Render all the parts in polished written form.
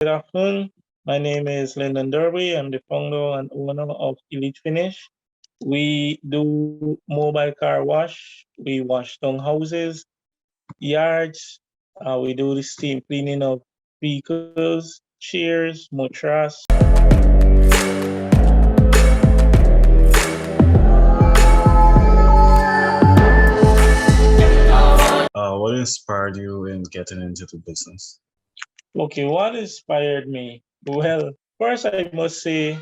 Good afternoon. My name is Lyndon Dorway. I'm the founder and owner of Elite Finish. We do mobile car wash. We wash down houses, yards. We do the steam cleaning of vehicles, chairs, mattress. What inspired you in getting into the business? Okay, what inspired me? Well, first I must say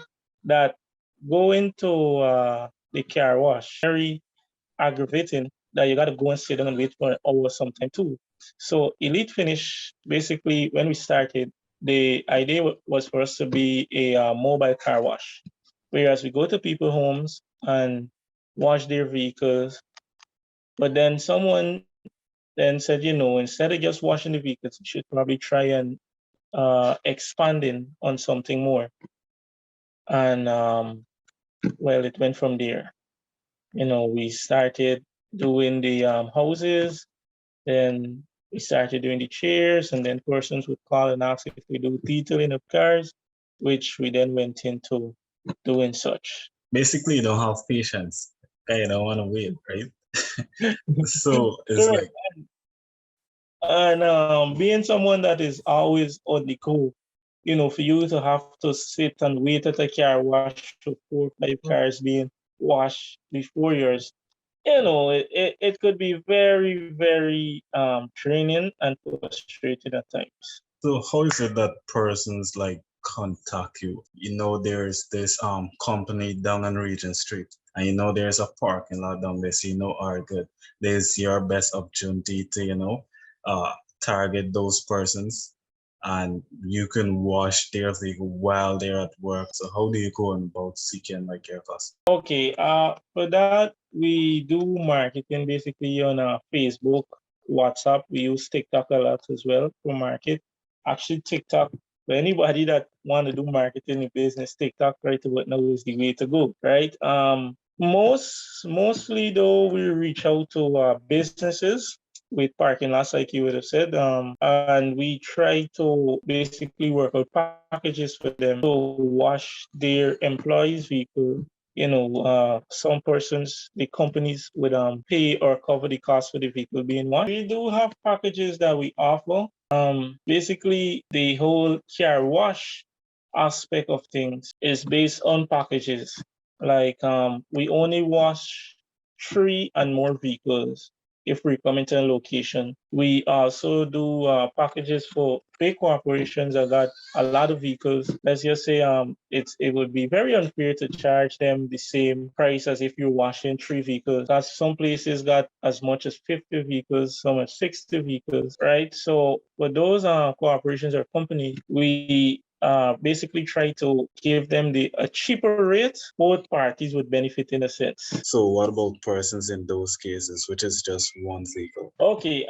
that going to the car wash very aggravating that you got to go and sit down and wait for an hour sometime too. So Elite Finish, basically, when we started, the idea was for us to be a mobile car wash, whereas we go to people's homes and wash their vehicles. But then someone then said, instead of just washing the vehicles, you should probably try and expanding on something more. And well, it went from there. We started doing the houses, then we started doing the chairs, and then persons would call and ask if we do detailing of cars, which we then went into doing such. Basically, you don't have patience. Okay, you don't want to wait, right? So it's Correct. like, And being someone that is always on the go, for you to have to sit and wait at a car wash for 4 or 5 cars being washed before yours, it could be very, very draining and frustrating at times. so how is it that persons like contact you? There's this company down on Regent Street, and there's a parking lot down there, so all right, good. There's your best opportunity to, uh target those persons, and you can wash their vehicle while they're at work. So how do you go about seeking like your customer? Okay, for that, we do marketing basically on Facebook, WhatsApp. We use TikTok a lot as well for market. Actually, TikTok, for anybody that want to do marketing in business, TikTok right about now is the way to go, right? Mostly though, we reach out to businesses with parking lots, like you would have said, and we try to basically work out packages for them to wash their employees' vehicle. Some persons, the companies would pay or cover the cost for the vehicle being washed. We do have packages that we offer. Basically, the whole car wash aspect of things is based on packages. Like we only wash 3 and more vehicles if we come into a location. We also do packages for big corporations that got a lot of vehicles. Let's just say it would be very unfair to charge them the same price as if you're washing 3 vehicles. Because some places got as much as 50 vehicles, some as 60 vehicles, right? So for those corporations or companies, we basically try to give them a cheaper rate. Both parties would benefit in a sense. So what about persons in those cases, which is just one vehicle? Okay.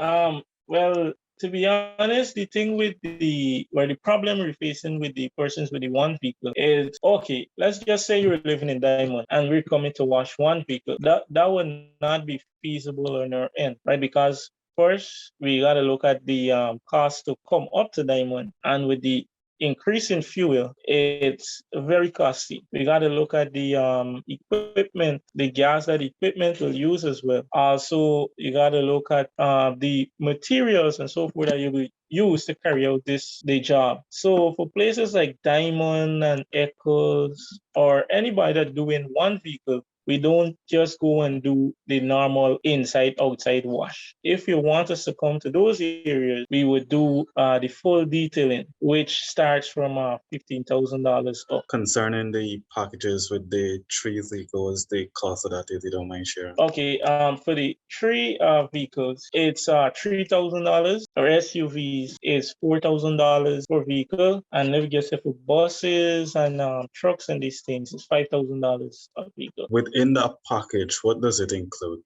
Well, to be honest, the thing with the problem we're facing with the persons with the one vehicle is okay. Let's just say you're living in Diamond and we're coming to wash one vehicle. That would not be feasible on our end, right? Because first we gotta look at the cost to come up to Diamond, and with the increase in fuel, it's very costly. We got to look at the equipment, the gas that equipment will use as well. Also, you got to look at the materials and so forth that you will use to carry out the job. So for places like Diamond and Echoes or anybody that doing one vehicle, we don't just go and do the normal inside outside wash. If you want us to come to those areas, we would do the full detailing, which starts from $15,000 up. Concerning the packages with the three vehicles, the cost of that, if you don't mind sharing. Okay, for the 3 vehicles, it's $3,000. Our SUVs is $4,000 per vehicle, and if you just say for buses and trucks and these things, it's $5,000 a vehicle. Within that package, what does it include?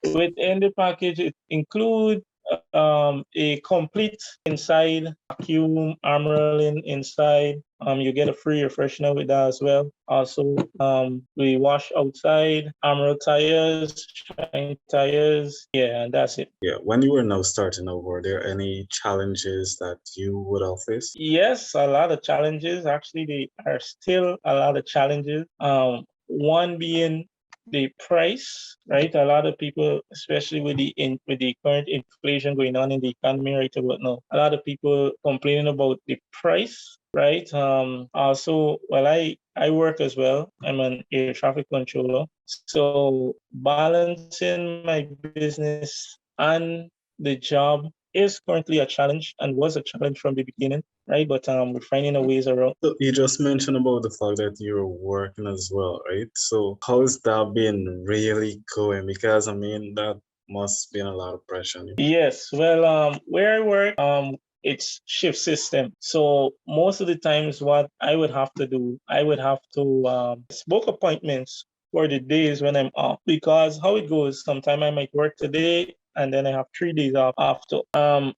Within the package, it include a complete inside vacuum armor inside. You get a free refreshener with that as well. Also, we wash outside, armor tires, shine tires. Yeah, and that's it. Yeah, when you were now starting over, were there any challenges that you would have faced? Yes, a lot of challenges. Actually, there are still a lot of challenges. One being the price, right? A lot of people, especially with the current inflation going on in the economy right about now, a lot of people complaining about the price, right? Also, well, I work as well. I'm an air traffic controller, so balancing my business and the job is currently a challenge and was a challenge from the beginning, right? But we're finding a ways around. So you just mentioned about the fact that you're working as well, right? So how's that been really going? Because I mean that must be a lot of pressure on you. Yes, well, where I work, it's shift system. So most of the times, what I would have to do, I would have to book appointments for the days when I'm off. Because how it goes, sometime I might work today and then I have 3 days off after.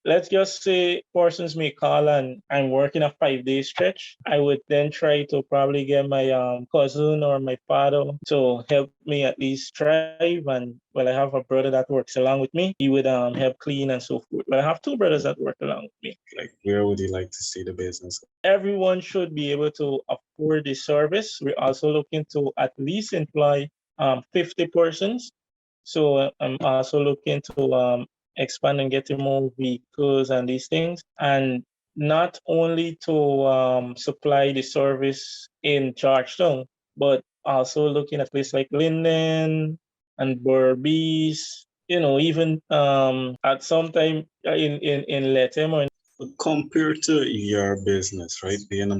Let's just say persons may call and I'm working a 5 day stretch. I would then try to probably get my cousin or my father to help me at least drive. And well, I have a brother that works along with me. He would help clean and so forth. But I have two brothers that work along with me. Like, where would you like to see the business? Everyone should be able to afford the service. We're also looking to at least employ 50 persons. So I'm also looking to expand and get more vehicles and these things. And not only to supply the service in Georgetown, but also looking at places like Lyndon and Berbice, even at some time in Letem or Compared to your business, right, being a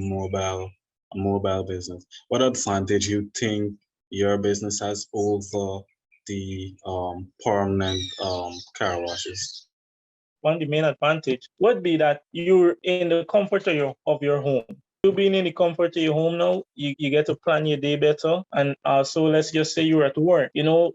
mobile business, what advantage you think your business has over the permanent car washes? one of the main advantage would be that you're in the comfort of your home. You being in the comfort of your home now, you get to plan your day better. And also, let's just say you're at work.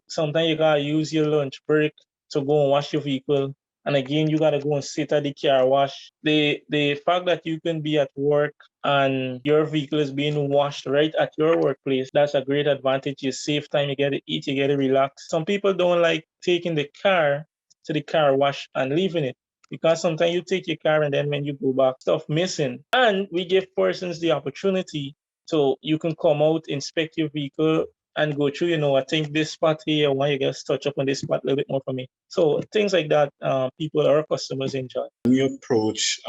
Sometimes you gotta use your lunch break to go and wash your vehicle. And again, you gotta go and sit at the car wash. The fact that you can be at work and your vehicle is being washed right at your workplace, that's a great advantage. You save time, you get to eat, you get to relax. Some people don't like taking the car to the car wash and leaving it because sometimes you take your car and then when you go back, stuff missing. And we give persons the opportunity so you can come out, inspect your vehicle, and go through, I think this spot here, I want you guys to touch up on this spot a little bit more for me. So things like that, people, our customers enjoy. When you approach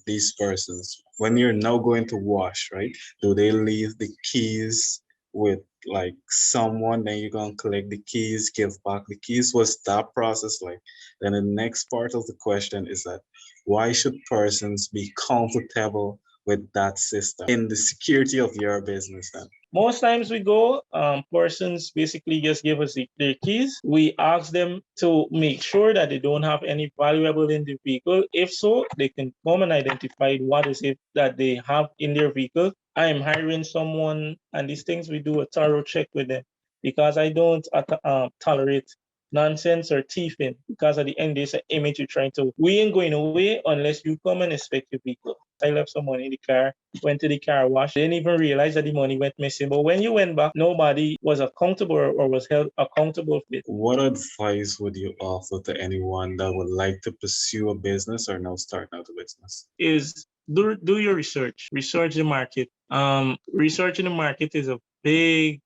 these persons, when you're now going to wash, right? Do they leave the keys with like someone? Then you're gonna collect the keys, give back the keys. What's that process like? Then the next part of the question is that why should persons be comfortable with that system in the security of your business then? Most times we go, persons basically just give us their keys. We ask them to make sure that they don't have any valuable in the vehicle. If so, they can come and identify what is it that they have in their vehicle. I am hiring someone, and these things we do a thorough check with them because I don't tolerate nonsense or thieving because at the end there's an image you're trying to. We ain't going away unless you come and inspect your vehicle. I left some money in the car, went to the car wash, didn't even realize that the money went missing. But when you went back, nobody was accountable or was held accountable for it. What advice would you offer to anyone that would like to pursue a business or now starting out a business? Is do your research the market. Researching the market is a big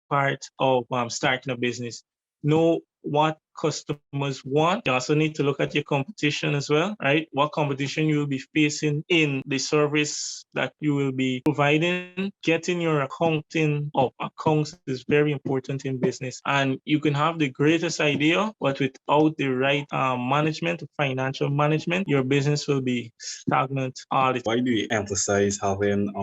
part of starting a business. Know what customers want. You also need to look at your competition as well, right? What competition you will be facing in the service that you will be providing. Getting your accounting of accounts is very important in business. And you can have the greatest idea, but without the right management, financial management, your business will be stagnant all the time. Why do you emphasize having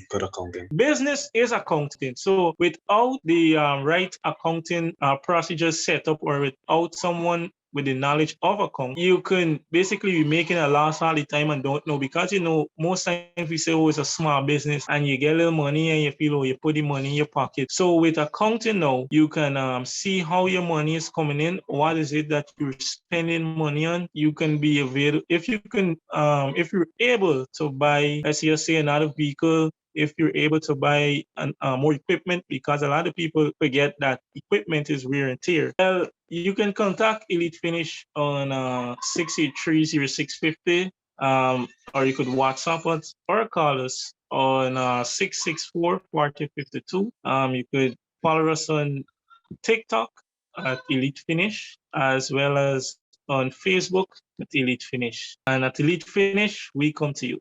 good accounting? Business is accounting. So without the right accounting procedures set up or without someone with the knowledge of account, you can basically be making a loss all the time and don't know, because most times we say, oh, it's a small business, and you get a little money and you feel, oh, you put the money in your pocket. So with accounting now, you can see how your money is coming in, what is it that you're spending money on. You can be available if you're able to buy, let's just say, another vehicle, if you're able to buy more equipment, because a lot of people forget that equipment is wear and tear. Well, you can contact Elite Finish on 683-0650, or you could WhatsApp us or call us on 664-4052. You could follow us on TikTok at Elite Finish, as well as on Facebook at Elite Finish. And at Elite Finish, we come to you.